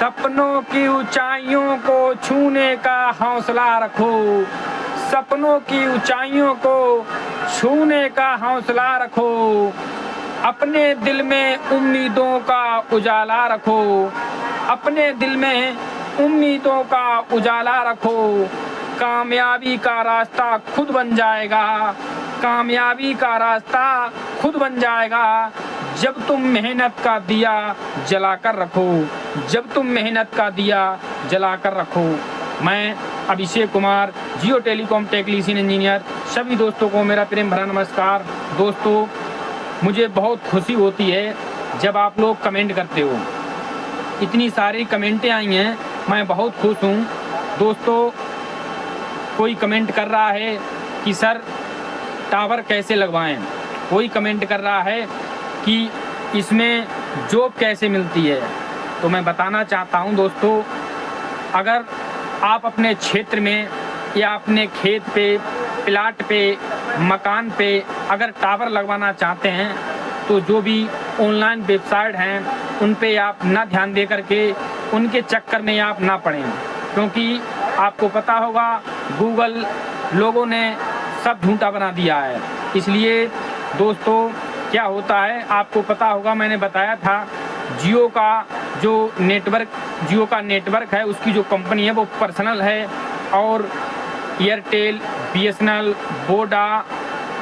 सपनों की ऊंचाइयों को छूने का हौसला रखो, सपनों की ऊंचाइयों को छूने का हौसला रखो, अपने दिल में उम्मीदों का उजाला रखो, अपने दिल में उम्मीदों का उजाला रखो। कामयाबी का रास्ता खुद बन जाएगा, कामयाबी का रास्ता खुद बन जाएगा जब तुम मेहनत का दिया जलाकर रखो, जब तुम मेहनत का दिया जलाकर रखो। मैं अभिषेक कुमार, जियो टेलीकॉम टेक्नीशियन इंजीनियर, सभी दोस्तों को मेरा प्रेम भरा नमस्कार। दोस्तों, मुझे बहुत खुशी होती है जब आप लोग कमेंट करते हो। इतनी सारी कमेंटें आई हैं, मैं बहुत खुश हूँ। दोस्तों, कोई कमेंट कर रहा है कि सर टावर कैसे लगवाएं, कोई कमेंट कर रहा है कि इसमें जॉब कैसे मिलती है। तो मैं बताना चाहता हूं दोस्तों, अगर आप अपने क्षेत्र में या अपने खेत पे, प्लाट पे, मकान पे अगर टावर लगवाना चाहते हैं तो जो भी ऑनलाइन वेबसाइट हैं उन पे आप ना ध्यान दे करके उनके चक्कर में आप ना पड़ें, क्योंकि आपको पता होगा गूगल लोगों ने सब झूठा बना दिया है। इसलिए दोस्तों, क्या होता है आपको पता होगा, मैंने बताया था जियो का नेटवर्क है, उसकी जो कंपनी है वो पर्सनल है, और एयरटेल, बीएसएनएल, वोडा,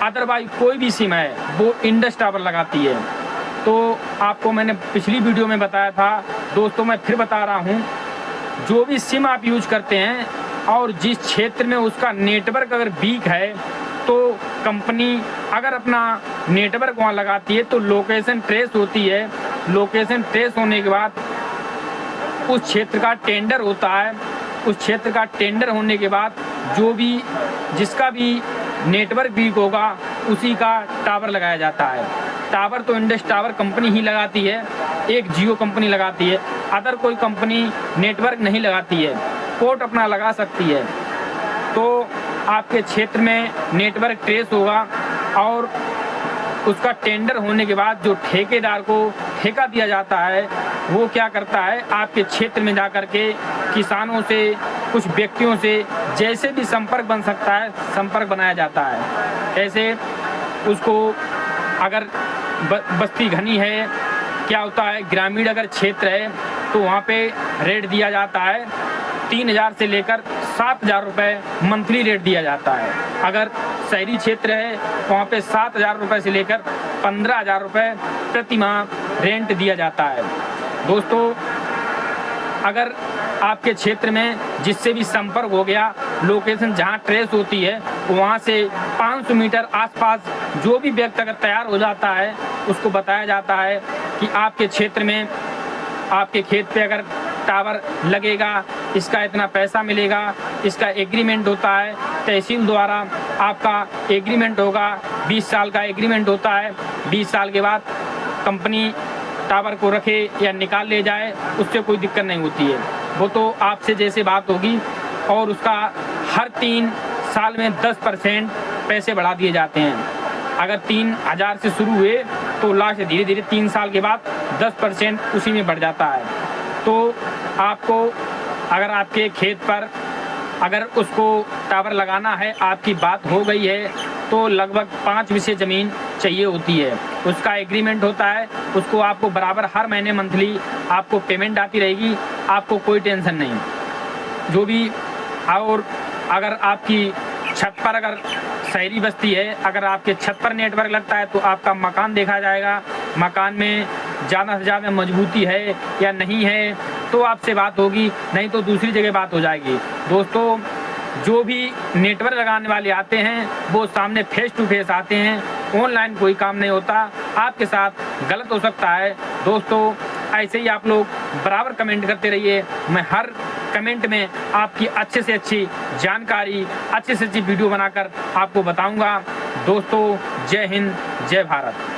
अदरवाइज कोई भी सिम है वो इंडस टावर लगाती है। तो आपको मैंने पिछली वीडियो में बताया था दोस्तों, मैं फिर बता रहा हूँ, जो भी सिम आप यूज करते हैं और जिस क्षेत्र में उसका नेटवर्क अगर वीक है तो कंपनी अगर अपना नेटवर्क वहाँ लगाती है तो लोकेशन ट्रेस होती है। लोकेशन ट्रेस होने के बाद उस क्षेत्र का टेंडर होता है, उस क्षेत्र का टेंडर होने के बाद जो भी जिसका भी नेटवर्क वीक होगा उसी का टावर लगाया जाता है। टावर तो इंडस टावर कंपनी ही लगाती है, एक जियो कंपनी लगाती है, अदर कोई कंपनी नेटवर्क नहीं लगाती है, पोर्ट अपना लगा सकती है। तो आपके क्षेत्र में नेटवर्क ट्रेस होगा और उसका टेंडर होने के बाद जो ठेकेदार को ठेका दिया जाता है वो क्या करता है, आपके क्षेत्र में जाकर के किसानों से, कुछ व्यक्तियों से जैसे भी संपर्क बन सकता है संपर्क बनाया जाता है। ऐसे उसको अगर बस्ती घनी है, क्या होता है ग्रामीण अगर क्षेत्र है तो वहाँ पे रेट दिया जाता है 3000 से लेकर 7000 रुपये मंथली रेट दिया जाता है। अगर शहरी क्षेत्र है वहाँ पे 7000 रुपये से लेकर 15000 रुपये प्रति माह रेंट दिया जाता है। दोस्तों, अगर आपके क्षेत्र में जिससे भी संपर्क हो गया, लोकेशन जहाँ ट्रेस होती है वहाँ से 500 मीटर आसपास जो भी व्यक्ति अगर तैयार हो जाता है उसको बताया जाता है कि आपके क्षेत्र में, आपके खेत पे अगर टावर लगेगा, इसका इतना पैसा मिलेगा, इसका एग्रीमेंट होता है तहसील द्वारा, आपका एग्रीमेंट होगा, 20 साल का एग्रीमेंट होता है। 20 साल के बाद कंपनी टावर को रखे या निकाल ले जाए, उससे कोई दिक्कत नहीं होती है। वो तो आपसे जैसे बात होगी, और उसका हर 3 साल में 10% पैसे बढ़ा दिए जाते हैं। अगर 3000 से शुरू हुए तो लास्ट धीरे धीरे 3 साल के बाद 10% उसी में बढ़ जाता है। तो आपको अगर आपके खेत पर अगर उसको टावर लगाना है, आपकी बात हो गई है, तो लगभग 5 विषय ज़मीन चाहिए होती है। उसका एग्रीमेंट होता है, उसको आपको बराबर हर महीने मंथली आपको पेमेंट आती रहेगी, आपको कोई टेंशन नहीं जो भी। और अगर आपकी छत पर अगर शहरी बस्ती है, अगर आपके छत पर नेटवर्क लगता है तो आपका मकान देखा जाएगा, मकान में ज़्यादा से ज़्यादा मजबूती है या नहीं है तो आपसे बात होगी, नहीं तो दूसरी जगह बात हो जाएगी। दोस्तों, जो भी नेटवर्क लगाने वाले आते हैं वो सामने फेस टू फेस आते हैं, ऑनलाइन कोई काम नहीं होता। आपके साथ गलत हो सकता है। दोस्तों, ऐसे ही आप लोग बराबर कमेंट करते रहिए, मैं हर कमेंट में आपकी अच्छे से अच्छी जानकारी, अच्छे से अच्छी वीडियो बनाकर आपको बताऊंगा। दोस्तों, जय हिंद, जय भारत।